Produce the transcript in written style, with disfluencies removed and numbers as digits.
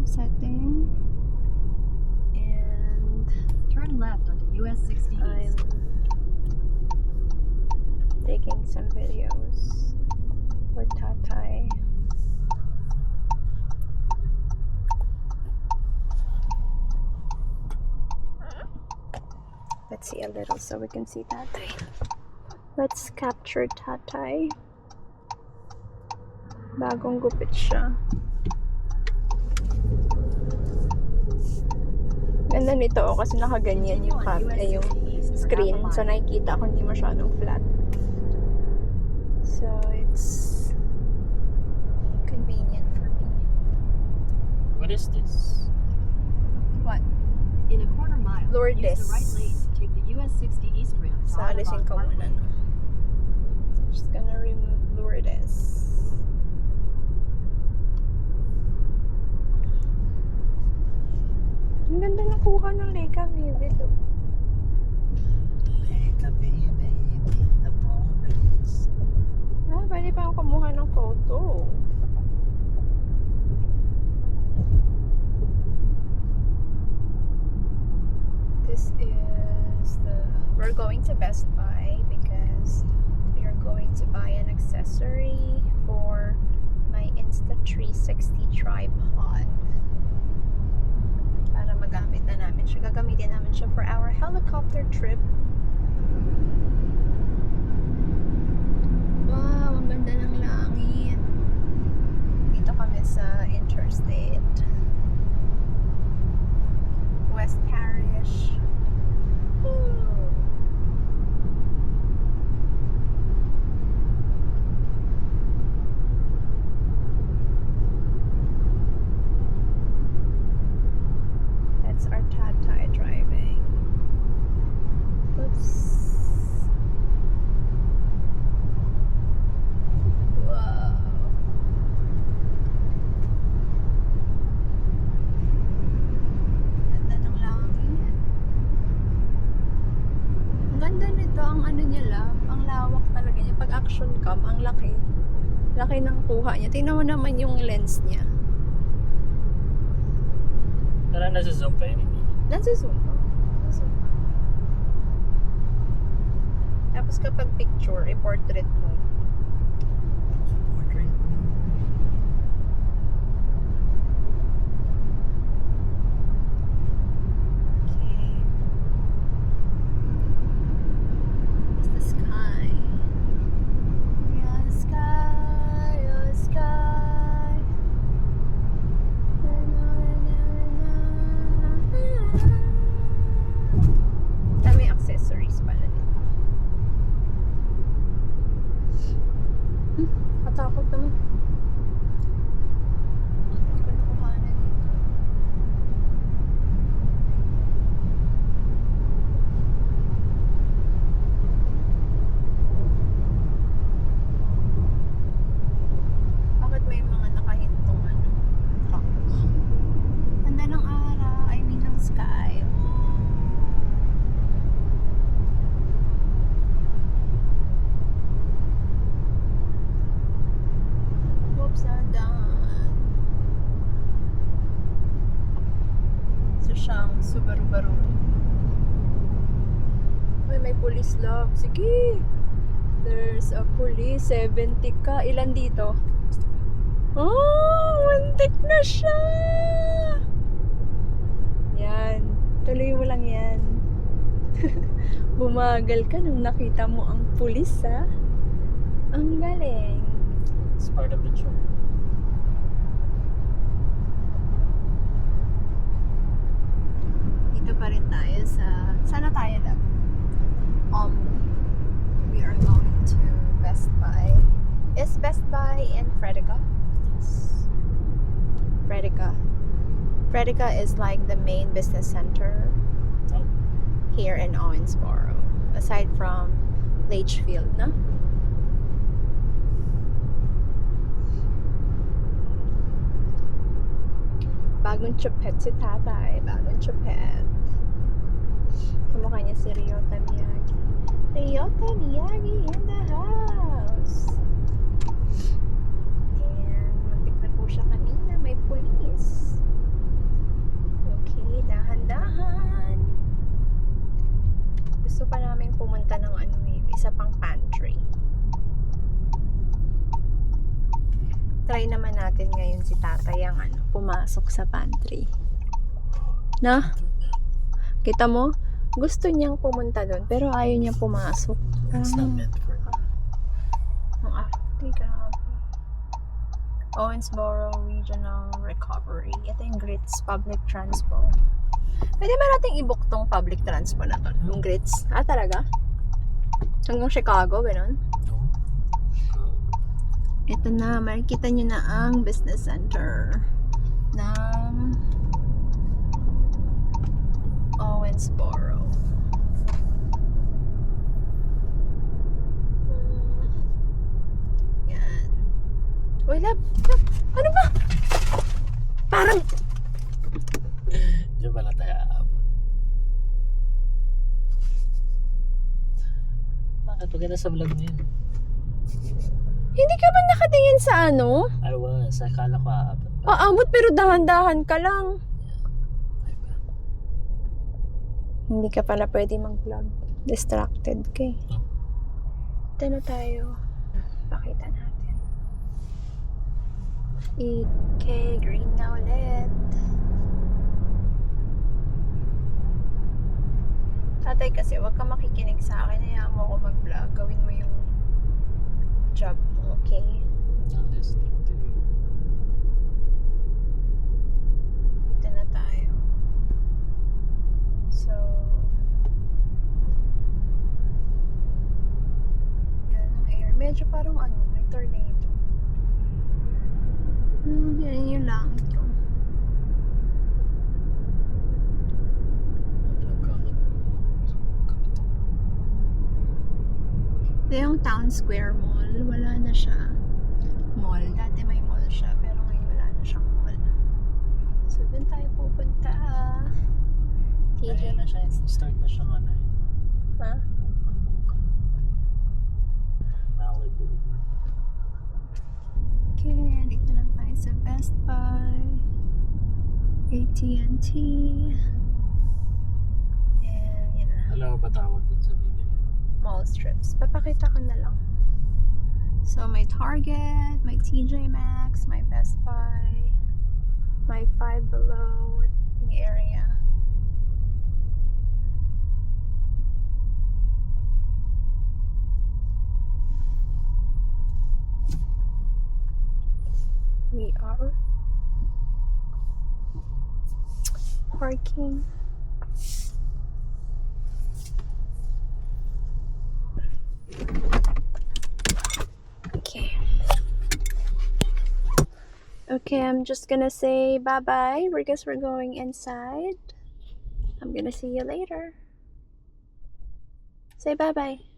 setting. And turn left onto US 60 I'm East. taking some videos for Tatay. Let's see a little so we can see Tatay. Let's capture Tatay. Bagong gupit siya. Ganda nito kasi nakaganyan yung yung screen. So nakikita ko hindi masyadong flat. So it's convenient for me. What is this? What? In a quarter mile, Lourdes. use the right lane to take the US 60 East ramp to So alisin ko Audubon muna. Parkway. No? Just gonna remove Lourdes. Ang ganda ng kuha ng Leica Vivid. Oh. Like a baby in the forest. Ah, pwede pa ako kumuha ng photo. This is we're going to Best Buy because we are going to buy an accessory for my Insta360 tripod. Para magamit na namin siya. Gagamitin namin siya for our helicopter trip. Wow, ang ganda ng langit. Dito kami sa Interstate. West Parish. That's our Tatay driving. Oops. Wow. Ganda ng langit. Ang ganda nito, ang ano niya lang, ang lawak talaga niya. Pag action cam, ang laki. Laki ng kuha niya. Tingnan mo naman yung lens niya. Tara, nasa-zoom pa yun. Nasa-zoom pa. Nasa-zoom pa. Tapos kapag picture, i-portrait mo. Portrait. Okay. It's the sky. Yeah, sky, oh sky. Dami accessories pala dito. Katakot naman. Hindi ko nakuha na dito. Bakit may mga nakahintong truck? Ganda ng araw, I mean ng sky. Oops, daan. So siyang Subaru. Uy, may police love. Sige. There's a police. 70 ka. Ilan dito? Oh, muntik na siya. Yan. Tuloy mo lang yan. Bumagal ka nung nakita mo ang pulis, ha? Ang galing. It's part of the show. Dito pa rin tayo sa... Sana tayo lang. We are going to Best Buy. Is Best Buy in Fredica? Yes. Fredica is like the main business center Oh. here in Owensboro. Aside from Litchfield, no? Bagong chupet si Tatay. Bagong chupet. Kamukha niya si Ryota Miyagi. Ryota Miyagi in the house. And muntik na po siya kanina. May police. try naman natin ngayon si tatay ang pumasok sa pantry. No? Kita mo? Gusto niyang pumunta doon, pero ayaw niya pumasok. It's not meant for him. Grabe. Owensboro Regional Recovery. Ito yung GRITS Public Transpo. Pwede ba nating i-book tong public transpo na to? Yung GRITS? Talaga? Hanggang Chicago, ganun? Ito na, makikita nyo na ang business center ng Owensboro. Yan. Uy, lab. Ano ba? Parang... Diyan pala tayo aabot. Bakit? Maganda sa vlog mo yun. Hindi ka ba nakatingin sa ano? I was. Akala ko aabot. Aabot pero dahan-dahan ka lang. My bad. Hindi ka pala pwede mag-vlog. Distracted ka eh. Ito na tayo. Pakita natin. Okay, green na ulit. Tatay kasi, huwag ka makikinig sa akin. Hayaan mo ako mag-vlog. Gawin mo yung job mo, okay? Not listening to you. Ito na tayo. So, yan ang air. Medyo parang may tornado. Yan yung langit ko. Ito yung Town Square Mall. Wala na siya. Mall. Dati may mall siya, pero ngayon wala na siyang mall. So, dun tayo pupunta. Ayan na siya. Start na siya ano. Ha? Malibu. Okay, dito na tayo sa Best Buy. AT&T. And yun na. Alam mo ba tawag dun sa bibili? Mall strips. Papakita ko na lang. So, may Target, may TJ Maxx, may Best Buy, may Five Below yung area. We are parking. Okay, I'm just gonna say bye-bye because we're going inside. I'm gonna see you later. Say bye-bye.